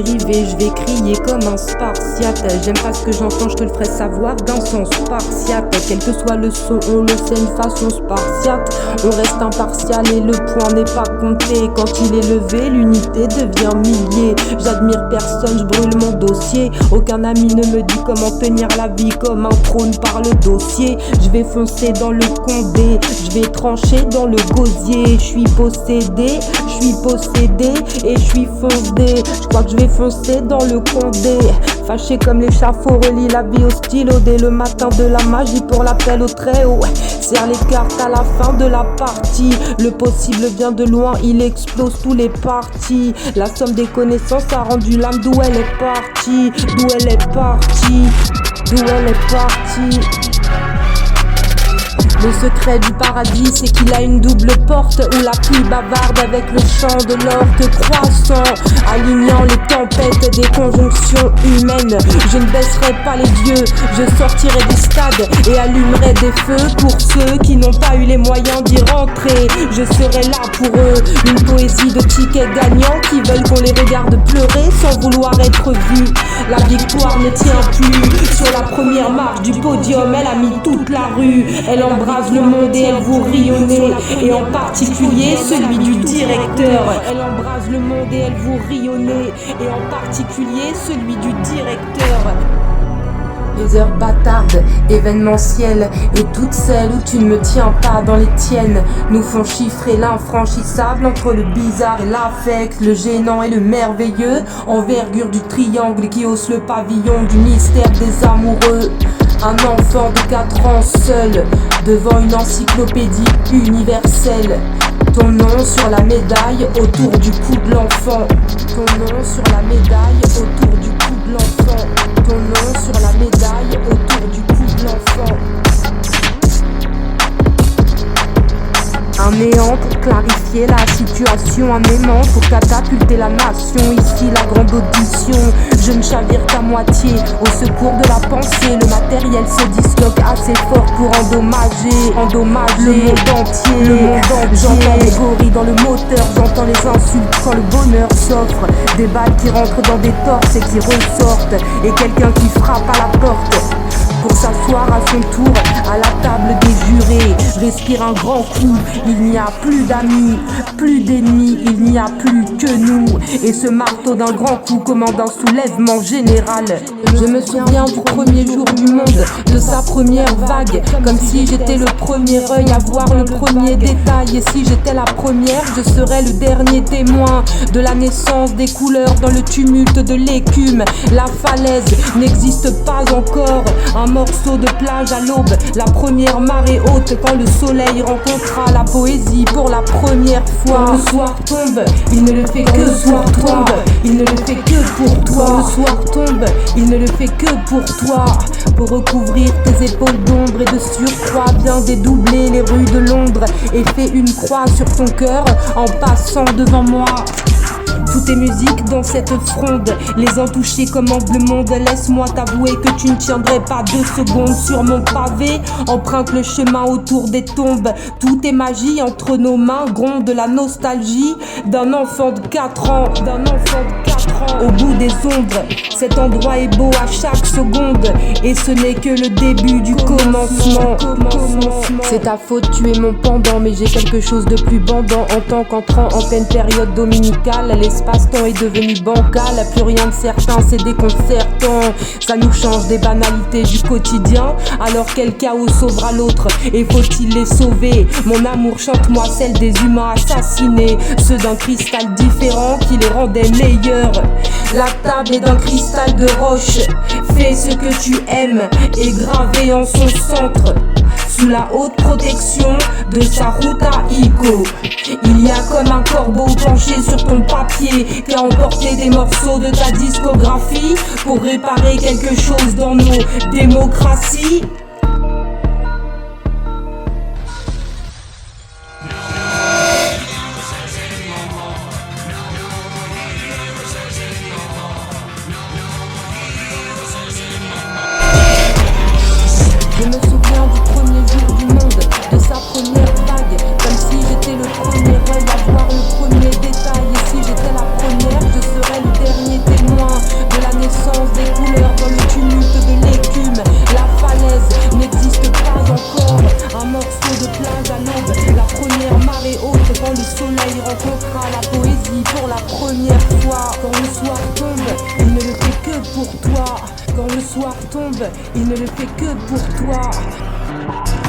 dériver, je vais crier comme un spartiate. J'aime pas ce que j'entends, je te le ferai savoir d'un sens spartiate. Quel que soit le son, on le sait une façon spartiate. On reste impartial et le point n'est pas compté. Quand il est levé, l'unité devient millier. J'admire personne, je brûle mon dossier. Aucun ami ne me dit comment tenir la vie comme un trône par le dossier. Je vais foncer dans le condé, je vais trancher dans le gosier. Je suis possédé et je suis fondé. Je crois que je vais foncer dans le condé. Fâché comme l'échafaud relie la vie au stylo. Dès le matin de la magie pour l'appel au très haut. Serre les cartes à la fin de la partie. Le possible vient de loin, il explose tous les partis. La somme des connaissances a rendu l'âme d'où elle est partie. D'où elle est partie. D'où elle est partie. Le secret du paradis, c'est qu'il a une double porte où la pluie bavarde avec le chant de l'orque croissant, alignant les tempêtes des conjonctions humaines. Je ne baisserai pas les yeux, je sortirai des stades et allumerai des feux pour ceux qui n'ont pas eu les moyens d'y rentrer. Je serai là pour eux, une poésie de tickets gagnants qui veulent qu'on les regarde pleurer sans vouloir être vus. La victoire ne tient plus. Sur la première marche du podium, elle a mis toute la rue. Elle embrasse le monde et elle vous rayonnez, et en particulier celui du directeur. Elle embrase le monde et elle vous rayonnez, et en particulier celui du directeur. 2 heures bâtardes, événementielles, et toutes celles où tu ne me tiens pas dans les tiennes nous font chiffrer l'infranchissable entre le bizarre et l'affect, le gênant et le merveilleux, envergure du triangle qui hausse le pavillon du mystère des amoureux. Un enfant de 4 ans seul, devant une encyclopédie universelle. Ton nom sur la médaille autour du cou de l'enfant. Ton nom sur la médaille autour du cou de l'enfant. Ton nom sur la médaille autour du cou de l'enfant. Un néant pour clarifier la situation, un aimant pour catapulter la nation. Ici la grande audition, je ne chavire qu'à moitié. Au secours de la pensée, le matériel se disloque assez fort pour endommager le monde entier. J'entends les gorilles dans le moteur, j'entends les insultes quand le bonheur s'offre. Des balles qui rentrent dans des torses et qui ressortent, et quelqu'un qui frappe à la porte pour s'asseoir à son tour à la table des jurés. Respire un grand coup, il n'y a plus d'amis, plus d'ennemis, il n'y a plus que nous. Et ce marteau d'un grand coup commande un soulèvement général. Je me souviens du premier jour du monde, de sa première vague, comme si j'étais le premier œil à voir le premier détail. Et si j'étais la première, je serais le dernier témoin de la naissance des couleurs dans le tumulte de l'écume. La falaise n'existe pas encore, un morceau de plage à l'aube, la première marée haute quand le soleil rencontrera la poésie pour la première fois. Quand le soir tombe, il ne le fait que pour toi. Il ne le fait que pour toi. Quand le soir tombe, il ne le fait que pour toi. Pour recouvrir tes épaules d'ombre et de surcroît vient dédoubler les rues de Londres et fait une croix sur ton cœur en passant devant moi. Tout est musique dans cette fronde, les entouchés commandent le monde. Laisse-moi t'avouer que tu ne tiendrais pas 2 secondes sur mon pavé. Emprunte le chemin autour des tombes. Tout est magie entre nos mains, gronde la nostalgie d'un enfant de 4 ans. Au bout des ombres, cet endroit est beau à chaque seconde, et ce n'est que le début du commencement. C'est ta faute, tu es mon pendant, mais j'ai quelque chose de plus bandant. En tant qu'entrant en pleine période dominicale, l'espace-temps est devenu bancal, plus rien de certain, c'est déconcertant. Ça nous change des banalités du quotidien, alors quel chaos sauvera l'autre, et faut-il les sauver? Mon amour, chante-moi celle des humains assassinés, ceux d'un cristal différent qui les rendait meilleurs. La table est d'un cristal de roche, fais ce que tu aimes, et gravé en son centre, sous la haute protection de sa route à Ico. Il y a comme un corbeau penché sur ton papier qui a emporté des morceaux de ta discographie pour réparer quelque chose dans nos démocraties. Je me souviens du premier jour du monde, de sa première vague, comme si j'étais le premier œil à voir le premier détail. Et si j'étais la première, je serais le dernier témoin. tombe, il ne le fait que pour toi.